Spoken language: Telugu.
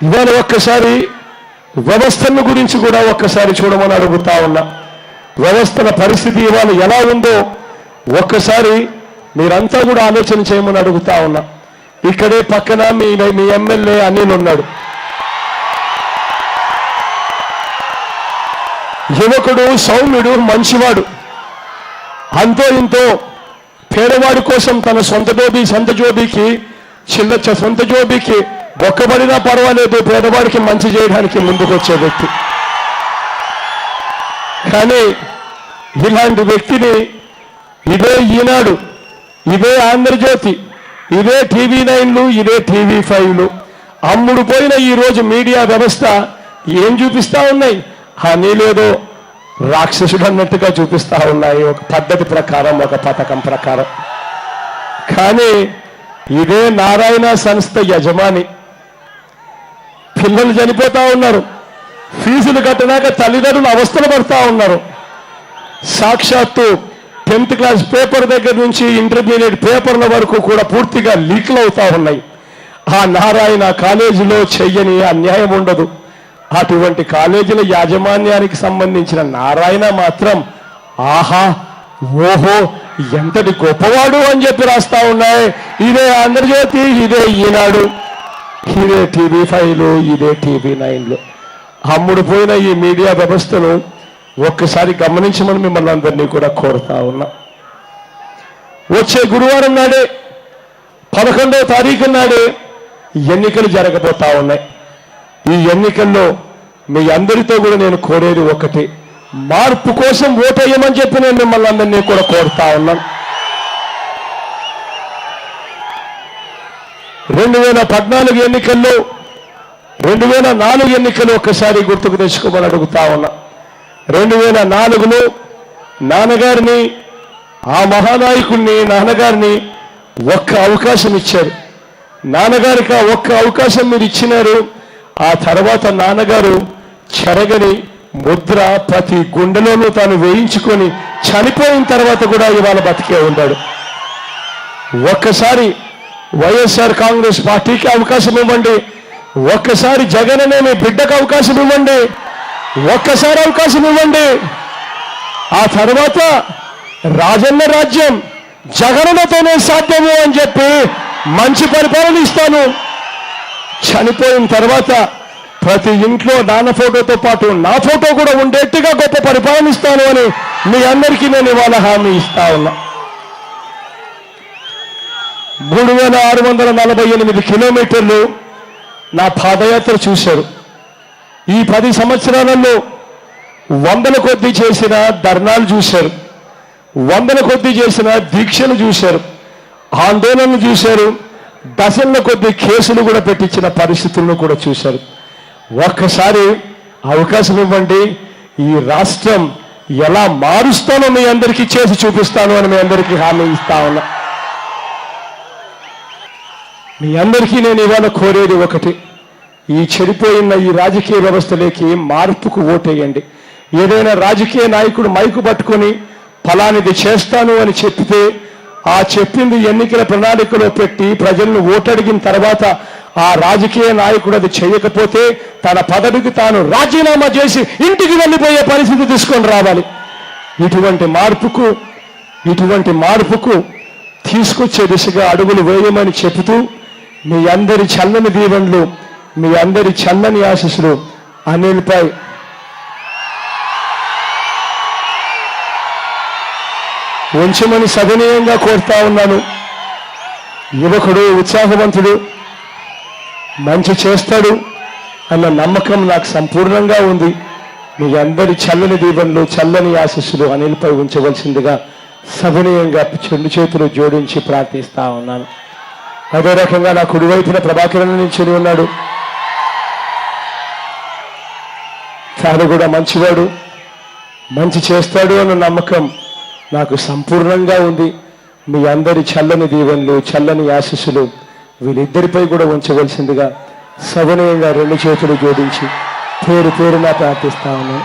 ఇవాళ ఒక్కసారి వ్యవస్థల గురించి కూడా ఒక్కసారి చూడమని అడుగుతా ఉన్నా. వ్యవస్థల పరిస్థితి ఇవాళ ఎలా ఉందో ఒక్కసారి మీరంతా కూడా ఆలోచన చేయమని అడుగుతా ఉన్నా. ఇక్కడే పక్కన మీ ఎమ్మెల్యే అనిల్ ఉన్నాడు. యువకుడు, సౌమ్యుడు, మంచివాడు. అంతో ఇంతో పేదవాడి కోసం తన సొంత జోబీకి ఒక్కబడినా పర్వాలేదు పేదవాడికి మంచి చేయడానికి ముందుకొచ్చే వ్యక్తి. కానీ ఇలాంటి వ్యక్తిని ఇదే ఈనాడు, ఇదే ఆంధ్రజ్యోతి, ఇదే TV9లు, ఇదే TV5లు అమ్ముడు పోయిన ఈరోజు మీడియా వ్యవస్థ ఏం చూపిస్తా ఉన్నాయి? నీలేదో రాక్షసుడు అన్నట్టుగా చూపిస్తా ఉన్నాయి, ఒక పద్ధతి ప్రకారం, ఒక పథకం ప్రకారం. కానీ ఇదే నారాయణ సంస్థ యజమాని పిల్లలు చనిపోతా ఉన్నారు, ఫీజులు కట్టినాక తల్లిదండ్రులు అవస్థలు పడతా ఉన్నారు. సాక్షాత్తు 10th క్లాస్ పేపర్ దగ్గర నుంచి ఇంటర్మీడియట్ పేపర్ల వరకు కూడా పూర్తిగా లీక్లు అవుతా ఉన్నాయి. ఆ నారాయణ కాలేజీలో చెయ్యని అన్యాయం ఉండదు. అటువంటి కాలేజీల యాజమాన్యానికి సంబంధించిన నారాయణ మాత్రం ఆహా ఓహో ఎంతటి గొప్పవాడు అని చెప్పి రాస్తా ఉన్నాయి. ఇదే ఆంధ్రజ్యోతి, ఇదే ఈనాడు, ఇదే TV5లు, ఇదే TV9లు. అమ్ముడు పోయిన ఈ మీడియా వ్యవస్థను ఒక్కసారి గమనించమని మిమ్మల్ని అందరినీ కూడా కోరుతా ఉన్నా. వచ్చే గురువారం నాడే 11వ తారీఖు నాడే ఎన్నికలు జరగబోతా ఉన్నాయి. ఈ ఎన్నికల్లో మీ అందరితో కూడా నేను కోరేది ఒకటి, మార్పు కోసం ఓటేయమని చెప్పి నేను మిమ్మల్ని అందరినీ కూడా కోరుతా ఉన్నాను. 2014 ఎన్నికల్లో 2004 ఎన్నికలు ఒక్కసారి గుర్తుకు తెచ్చుకోమని అడుగుతా ఉన్నా. 2004లో నాన్నగారిని, ఆ మహానాయకుడిని, నాన్నగారిని ఒక్క అవకాశం ఇచ్చారు. నాన్నగారికి ఆ ఒక్క అవకాశం మీరు ఇచ్చినారు. ఆ తర్వాత నాన్నగారు చెరగని ముద్ర ప్రతి గుండెలోనూ తాను వేయించుకొని చనిపోయిన తర్వాత కూడా ఇవాళ బతికే ఉన్నాడు. ఒక్కసారి వైఎస్ఆర్ కాంగ్రెస్ పార్టీకి అవకాశం ఇవ్వండి, ఒక్కసారి జగన్ అనే మీ బిడ్డకు అవకాశం ఇవ్వండి, ఒక్కసారి అవకాశం ఇవ్వండి. ఆ తర్వాత రాజన్న రాజ్యం జగనన్నతోనే సాధ్యము అని చెప్పి మంచి పరిపాలన ఇస్తాను. చనిపోయిన తర్వాత ప్రతి ఇంట్లో నాన్న ఫోటోతో పాటు నా ఫోటో కూడా ఉండేట్టుగా గొప్ప పరిపాలన ఇస్తాను అని మీ అందరికీ నేను ఇవాళ హామీ ఇస్తా ఉన్నా. 3648 కిలోమీటర్లు నా పాదయాత్ర చూశారు. ఈ 10 సంవత్సరాలలో 100ల కొద్దీ చేసిన ధర్నాలు చూశారు, 100ల కొద్దీ చేసిన దీక్షలు చూశారు, ఆందోళనలు చూశారు, డజన్ల కొద్దీ కేసులు కూడా పెట్టించిన పరిస్థితులను కూడా చూశారు. ఒక్కసారి అవకాశం ఇవ్వండి, ఈ రాష్ట్రం ఎలా మారుస్తానో మీ అందరికీ చేసి చూపిస్తాను అని మీ అందరికీ హామీ ఇస్తా ఉన్నా. మీ అందరికీ నేను ఇవాళ కోరేది ఒకటి, ఈ చెడిపోయిన ఈ రాజకీయ వ్యవస్థలోకి మార్పుకు ఓటేయండి. ఏదైనా రాజకీయ నాయకుడు మైకు పట్టుకొని ఫలానిది చేస్తాను అని చెప్తే ఆ చెప్పింది ఎన్నికల ప్రణాళికలో పెట్టి ప్రజలను ఓటడిగిన తర్వాత ఆ రాజకీయ నాయకుడు అది చేయకపోతే తన పదవికి తాను రాజీనామా చేసి ఇంటికి వెళ్ళిపోయే పరిస్థితి తీసుకొని రావాలి. ఇటువంటి మార్పుకు తీసుకొచ్చే దిశగా అడుగులు వేయమని చెబుతూ మీ అందరి చల్లని దీవెనలు, మీ అందరి చల్లని ఆశీస్సులు అనిల్పై ఉంచమని సవినయంగా కోరుతా ఉన్నాను. యువకుడు, ఉత్సాహవంతుడు, మంచి చేస్తాడు అన్న నమ్మకం నాకు సంపూర్ణంగా ఉంది. మీ అందరి చల్లని దీవెనలు, చల్లని ఆశీస్సులు అనిల్పై ఉంచవలసిందిగా సవినయంగా 2 చేతులు జోడించి ప్రార్థిస్తా ఉన్నాను. అదే రకంగా నా కుడివైపున ప్రభాకరన్ నిల్చుని ఉన్నాడు. తాను కూడా మంచివాడు, మంచి చేస్తాడు అన్న నమ్మకం నాకు సంపూర్ణంగా ఉంది. మీ అందరి చల్లని దీవెనలు, చల్లని ఆశీస్సులు వీళ్ళిద్దరిపై కూడా ఉంచవలసిందిగా సవినయంగా 2 చేతులు జోడించి పేరున ప్రార్థిస్తా ఉన్నాను.